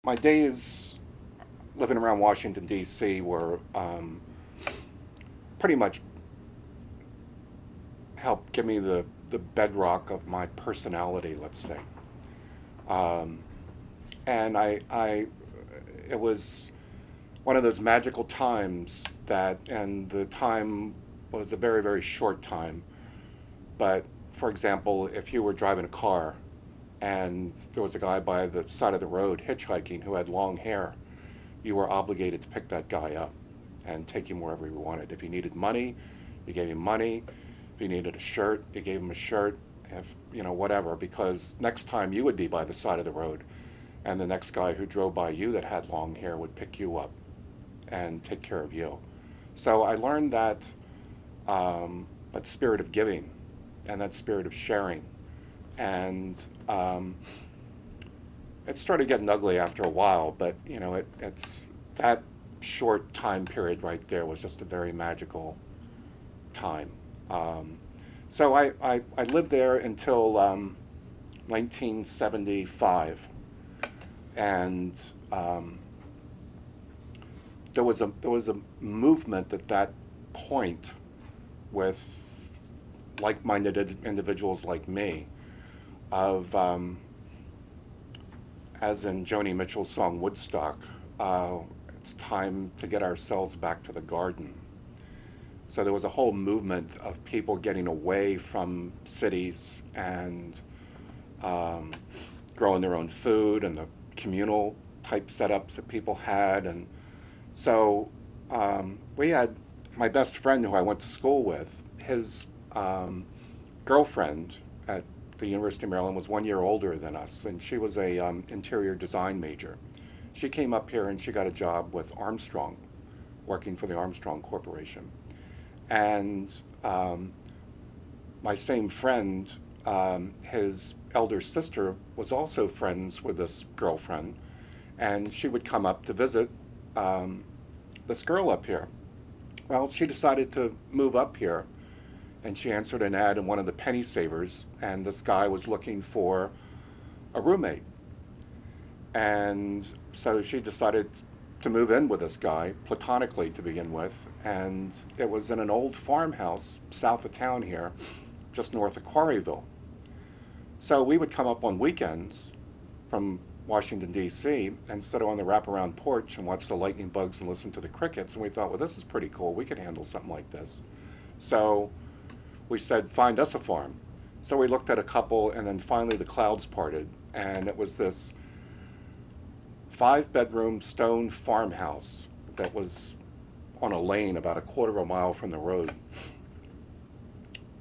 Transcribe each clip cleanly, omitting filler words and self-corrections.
my days living around Washington, D.C. were pretty much helped give me the bedrock of my personality, let's say. Um, and it was one of those magical times and the time was a very, very short time. But for example, if you were driving a car and there was a guy by the side of the road hitchhiking who had long hair, you were obligated to pick that guy up and take him wherever you wanted. If he needed money, you gave him money. If he needed a shirt, you gave him a shirt. If, whatever, because next time you would be by the side of the road and the next guy who drove by you that had long hair would pick you up and take care of you. So I learned that spirit of giving and that spirit of sharing. And it started getting ugly after a while, but it's that short time period right there was just a very magical time. So I lived there until 1975, and there was a movement at that point with like-minded individuals like me of as in Joni Mitchell's song Woodstock, it's time to get ourselves back to the garden. So there was a whole movement of people getting away from cities and growing their own food and the communal type setups that people had. And so we had my best friend who I went to school with, his girlfriend at the University of Maryland was 1 year older than us, and she was a interior design major. She came up here and she got a job with Armstrong, working for the Armstrong Corporation. And my same friend, his elder sister was also friends with this girlfriend, and she would come up to visit this girl up here. Well, she decided to move up here, and she answered an ad in one of the penny savers, and this guy was looking for a roommate. And so she decided to move in with this guy, platonically to begin with, and it was in an old farmhouse south of town here, just north of Quarryville. So we would come up on weekends from Washington, D.C., and sit on the wraparound porch and watch the lightning bugs and listen to the crickets, and we thought, well, this is pretty cool. We could handle something like this. So we said, find us a farm. So we looked at a couple, and then finally the clouds parted, and it was this 5-bedroom stone farmhouse that was on a lane about a quarter of a mile from the road,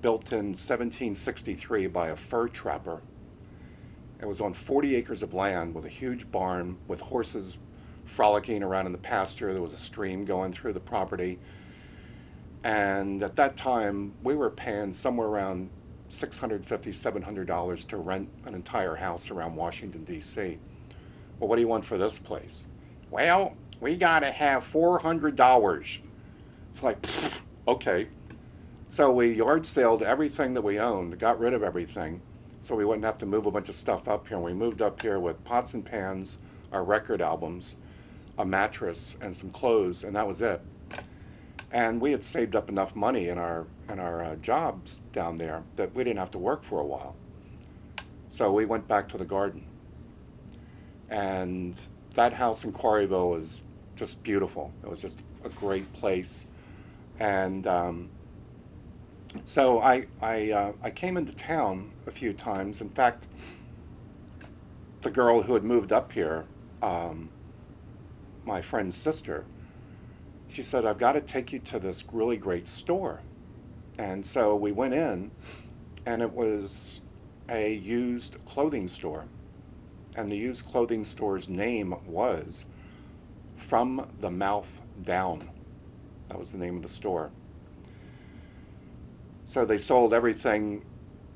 built in 1763 by a fur trapper. It was on 40 acres of land with a huge barn with horses frolicking around in the pasture. There was a stream going through the property. And at that time, we were paying somewhere around $650, $700 to rent an entire house around Washington, D.C. Well, what do you want for this place? Well, we gotta have $400. It's like, okay. So we yard saled everything that we owned, got rid of everything, so we wouldn't have to move a bunch of stuff up here. And we moved up here with pots and pans, our record albums, a mattress, and some clothes, and that was it. And we had saved up enough money in our jobs down there that we didn't have to work for a while. So we went back to the garden. And that house in Quarryville was just beautiful. It was just a great place. And so I came into town a few times. In fact, the girl who had moved up here, my friend's sister, she said, I've got to take you to this really great store. And so we went in, and it was a used clothing store. And the used clothing store's name was From the Mouth Down. That was the name of the store. So they sold everything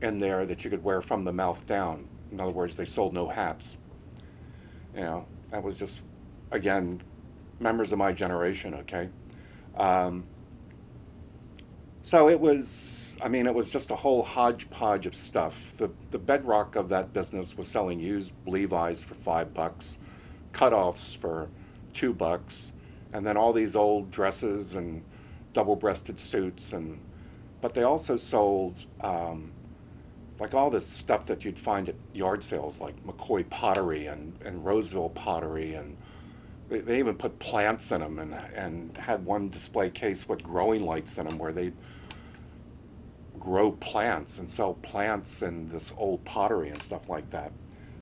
in there that you could wear from the mouth down. In other words, they sold no hats. That was just, again, members of my generation, okay? So it was, it was just a whole hodgepodge of stuff. The bedrock of that business was selling used Levi's for $5, cutoffs for $2, and then all these old dresses and double-breasted suits, and but they also sold like all this stuff that you'd find at yard sales, like McCoy pottery and Roseville pottery, and they even put plants in them, and had one display case with growing lights in them where they grow plants and sell plants and this old pottery and stuff like that.